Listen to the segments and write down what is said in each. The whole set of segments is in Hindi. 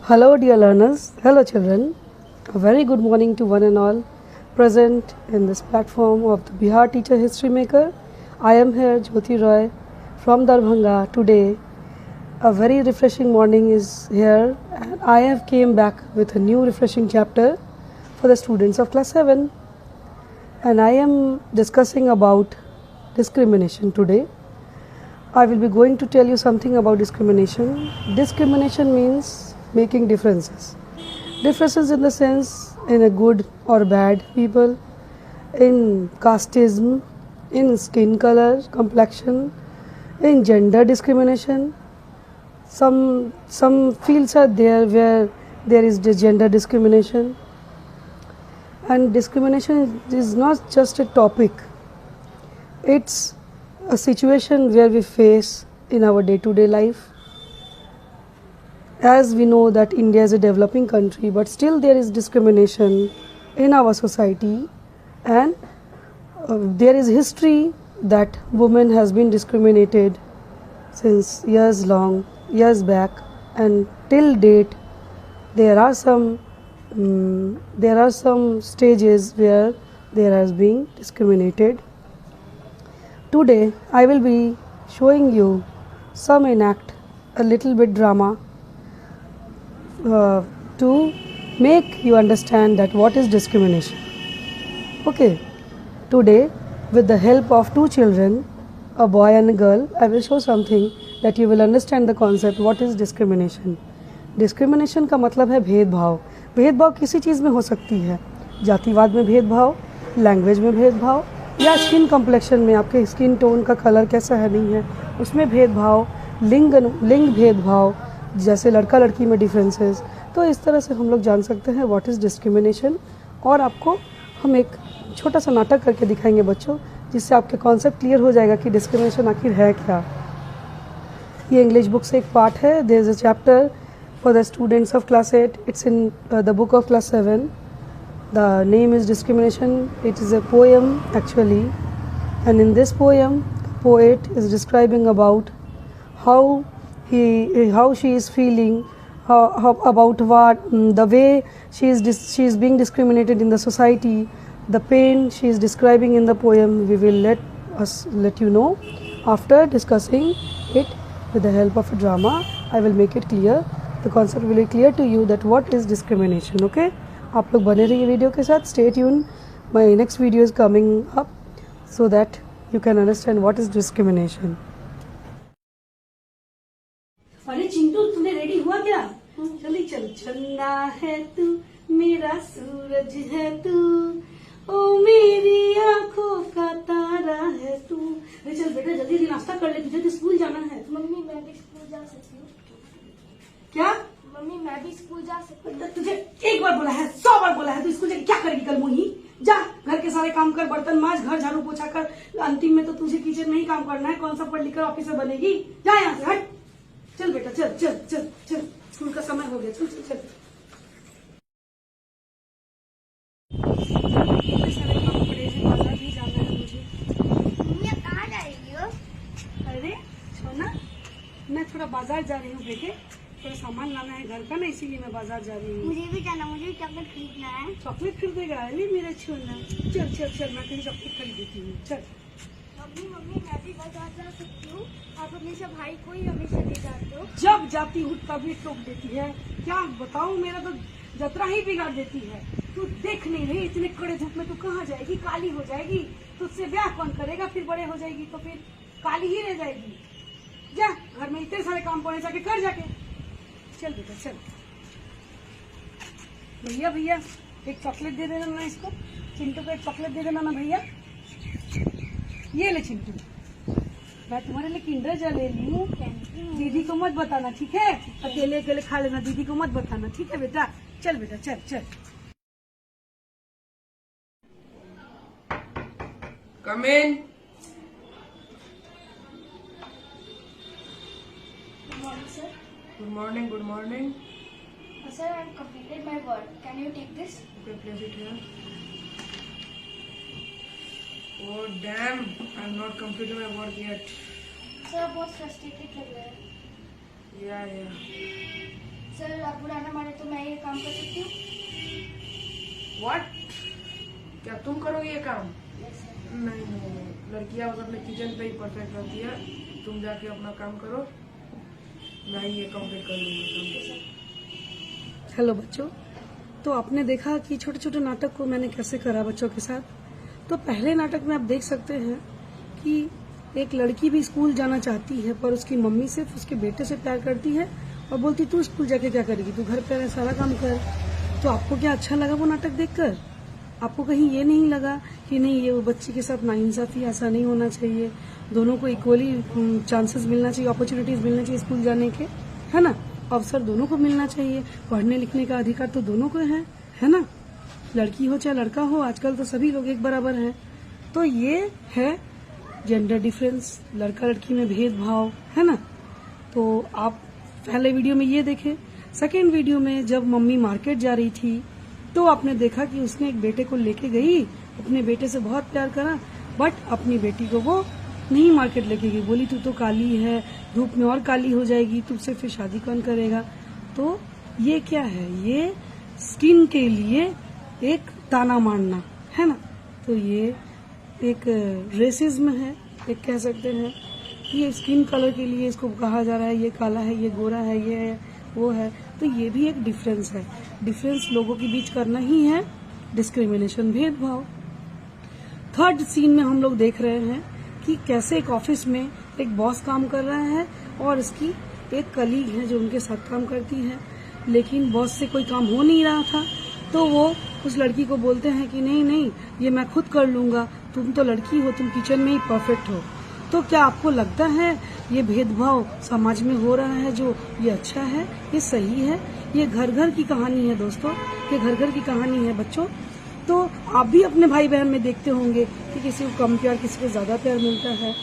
Hello, dear learners. Hello, children. A very good morning to one and all present in this platform of the Bihar Teacher History Maker. I am here, Jyoti Roy, from Darbhanga. Today, a very refreshing morning is here, and I have came back with a new refreshing chapter for the students of class 7. And I am discussing about discrimination today. I will be going to tell you something about discrimination. Discrimination means making differences. Differences in the sense in a good or bad people, in casteism, in skin color, complexion, in gender discrimination. Some fields are there where there is the gender discrimination. And discrimination is not just a topic. It's a situation where we face in our day-to-day life. As we know that India is a developing country, but still there is discrimination in our society, and there is history that women has been discriminated since years back, and till date there are some stages where there has been discriminated. Today I will be showing you some enact a little bit drama to make you understand that what is discrimination. Okay, today with the help of two children, a boy and a girl, I will show something that you will understand the concept what is discrimination. Discrimination का मतलब है भेदभाव. भेदभाव किसी चीज़ में हो सकती है, जातिवाद में भेदभाव, लैंग्वेज में भेदभाव, या स्किन कम्प्लेक्शन में आपके स्किन टोन का कलर कैसा है नहीं है उसमें भेदभाव, लिंग भेदभाव जैसे लड़का लड़की में डिफरेंसेस. तो इस तरह से हम लोग जान सकते हैं व्हाट इज़ डिस्क्रिमिनेशन. और आपको हम एक छोटा सा नाटक करके दिखाएंगे बच्चों, जिससे आपके कॉन्सेप्ट क्लियर हो जाएगा कि डिस्क्रिमिनेशन आखिर है क्या. ये इंग्लिश बुक से एक पार्ट है. There is a chapter for the students of class 8. It's in the book of class 7. The name is discrimination. It is a poem actually, and in this poem the poet is describing about how she is feeling, how about what the way she is being discriminated in the society, the pain she is describing in the poem. We will let you know after discussing it with the help of a drama. I will make it clear. The concept will be clear to you that what is discrimination. Okay, आप लोग बने रहिए वीडियो के साथ. Stay tuned. My next video is coming up so that you can understand what is discrimination. अरे चिंटू, तूने रेडी हुआ क्या? चली चल. चंदा है तू, मेरा सूरज है तू, ओ मेरी आंखों का तारा है तू. अरे चल बेटा, जल्दी जल्दी नाश्ता कर ले, तुझे तो स्कूल जाना है. मम्मी मैं भी स्कूल जा सकती हूँ क्या? मम्मी मैं भी स्कूल जा सकती हूँ. तुझे एक बार बोला है, 100 बार बोला है, तू स्कूल जाके क्या करेगी कल मोही? जा घर के सारे काम कर, बर्तन मांज, घर झाड़ू पोछा कर. अंतिम में तो तुझे किचन में ही काम करना है. कौन सा पढ़ लिख कर ऑफिसर बनेगी? जा यहाँ से, हट. चल बेटा, चल चल चल चल, स्कूल का समय हो गया. चल चल चल. सारे काम पड़े हैं, बाजार भी जाना है मुझे. मम्मी आप कहाँ जा रही हो? अरे सोना, मैं थोड़ा बाजार जा रही हूँ बेटे. थोड़ा सामान लाना है घर का ना, इसीलिए मैं बाजार जा रही हूँ. मुझे भी जाना, मुझे भी चॉकलेट खरीदना है. चॉकलेट खरीदेगा? अरे मेरा छोना, चल चल चल, मैं तेरी चॉकलेट खरीद देती हूँ. चल. मम्मी मम्मी मैं भी बाजार जा सकती हूँ. आप हमेशा भाई को ही हमेशा ले जाते हो. जब जाती हूँ तभी टोक देती है. क्या बताऊँ, मेरा तो जतरा ही बिगाड़ देती है. तू देख नहीं रही, इतने कड़े धूप में तू कहाँ जाएगी? काली हो जाएगी. तुझसे ब्याह कौन करेगा? फिर बड़े हो जाएगी तो फिर काली ही रह जाएगी. जा, घर में इतने सारे काम पड़े, जाके कर जाके. चल बेटा चल. भैया भैया एक चॉकलेट दे देना ना इसको. चिंटू को एक चॉकलेट दे देना ना भैया. ये ले चिंटू, मैं तुम्हारे लिए किंडर जॉय ले ली हूँ. दीदी को मत बताना, ठीक है? अकेले अकेले खा लेना, दीदी को मत बताना, ठीक है बेटा? चल बेटा चल चल. Come in. Good morning sir. Good morning, good morning. Sir, I have completed my work. Can you take this? Okay, place it here. Oh damn, I'm not completed my work yet. Sir बहुत फ्रस्ट्रेटेड लग रहा है. Yeah. सर आप बुरा ना माने तो मैं ये काम कर सकती हूँ? व्हाट? क्या तुम करोगे ये काम? Yes sir. नहीं नहीं नहीं, लड़कियां बस अपने किचन पे ही परफेक्ट रहती है। तुम जाके अपना काम करो, मैं ही ये कंप्लीट कर लूंगी। हेलो बच्चों, तो आपने देखा कि छोटे छोटे नाटक को मैंने कैसे करा बच्चों के साथ। तो पहले नाटक में आप देख सकते हैं कि एक लड़की भी स्कूल जाना चाहती है, पर उसकी मम्मी सिर्फ उसके बेटे से प्यार करती है और बोलती तू स्कूल जाके क्या करेगी, तू घर पे सारा काम कर। तो आपको क्या अच्छा लगा वो नाटक देखकर? आपको कहीं ये नहीं लगा कि नहीं ये वो बच्ची के साथ नाइंसाफी, ऐसा नहीं होना चाहिए, दोनों को इक्वली चांसेस मिलना चाहिए, अपॉर्चुनिटीज मिलना चाहिए स्कूल जाने के, है ना? अवसर दोनों को मिलना चाहिए, पढ़ने लिखने का अधिकार तो दोनों को है ना? लड़की हो चाहे लड़का हो, आजकल तो सभी लोग एक बराबर हैं। तो ये है जेंडर डिफरेंस, लड़का लड़की में भेदभाव, है ना? तो आप पहले वीडियो में ये देखें। सेकेंड वीडियो में जब मम्मी मार्केट जा रही थी तो आपने देखा कि उसने एक बेटे को लेके गई, अपने बेटे से बहुत प्यार करा, बट अपनी बेटी को वो नहीं मार्केट लेके गई, बोली तू तो काली है, धूप में और काली हो जाएगी, तुझसे फिर शादी कौन करेगा। तो ये क्या है? ये स्किन के लिए एक ताना मारना, है ना? तो ये एक रेसिज्म है, एक कह सकते हैं। ये स्किन कलर के लिए इसको कहा जा रहा है, ये काला है, ये गोरा है, ये है, वो है। तो ये भी एक डिफरेंस है। डिफरेंस लोगों के बीच करना ही है डिस्क्रिमिनेशन, भेदभाव। थर्ड सीन में हम लोग देख रहे हैं कि कैसे एक ऑफिस में एक बॉस काम कर रहा है और इसकी एक कलीग है जो उनके साथ काम करती है, लेकिन बॉस से कोई काम हो नहीं रहा था। तो वो उस लड़की को बोलते हैं कि नहीं नहीं, ये मैं खुद कर लूंगा, तुम तो लड़की हो, तुम किचन में ही परफेक्ट हो। तो क्या आपको लगता है ये भेदभाव समाज में हो रहा है जो ये अच्छा है, ये सही है? ये घर घर की कहानी है दोस्तों, ये घर घर की कहानी है बच्चों। तो आप भी अपने भाई बहन में देखते होंगे कि किसी को कम प्यार, किसी को ज्यादा प्यार मिलता है।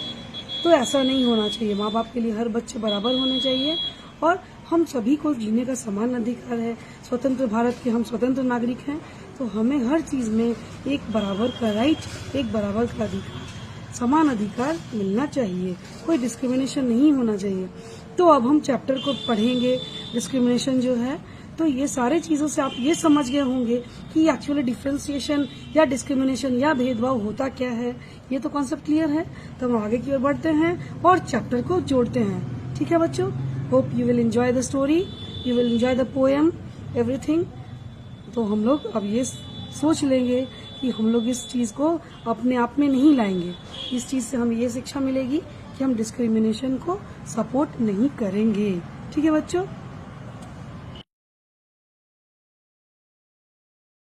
तो ऐसा नहीं होना चाहिए। माँ बाप के लिए हर बच्चे बराबर होने चाहिए और हम सभी को जीने का समान अधिकार है। स्वतंत्र भारत के हम स्वतंत्र नागरिक हैं, तो हमें हर चीज में एक बराबर का राइट, एक बराबर का अधिकार, समान अधिकार मिलना चाहिए। कोई डिस्क्रिमिनेशन नहीं होना चाहिए। तो अब हम चैप्टर को पढ़ेंगे, डिस्क्रिमिनेशन जो है। तो ये सारे चीजों से आप ये समझ गए होंगे कि एक्चुअली डिफ्रेंसिएशन या डिस्क्रिमिनेशन या भेदभाव होता क्या है। ये तो कॉन्सेप्ट क्लियर है। तो हम आगे की ओर बढ़ते हैं और चैप्टर को जोड़ते हैं। ठीक है बच्चों, hope you will enjoy the story, you will enjoy the poem, everything. तो हम लोग अब ये सोच लेंगे कि हम लोग इस चीज को अपने आप में नहीं लाएंगे। इस चीज से हमें ये शिक्षा मिलेगी कि हम डिस्क्रिमिनेशन को सपोर्ट नहीं करेंगे। ठीक है बच्चों।